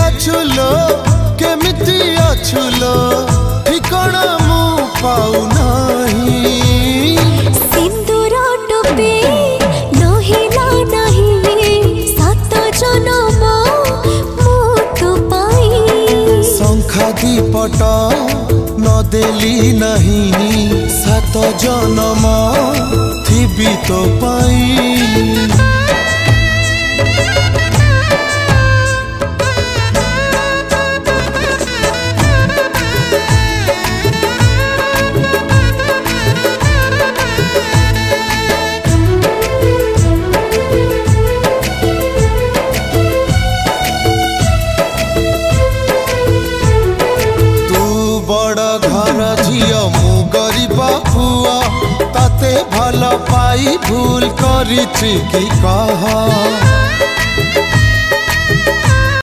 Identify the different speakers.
Speaker 1: अछुलो केमिति अछुलो ठिकाना मु पाऊ नहीं
Speaker 2: सिंदूर टोपे नहिला नहीं सात जन्म मु तो पाई
Speaker 1: शंखा दीपट न देली नहीं सात जन्म थिबी तो पाई भल पाई भूल करी कि कह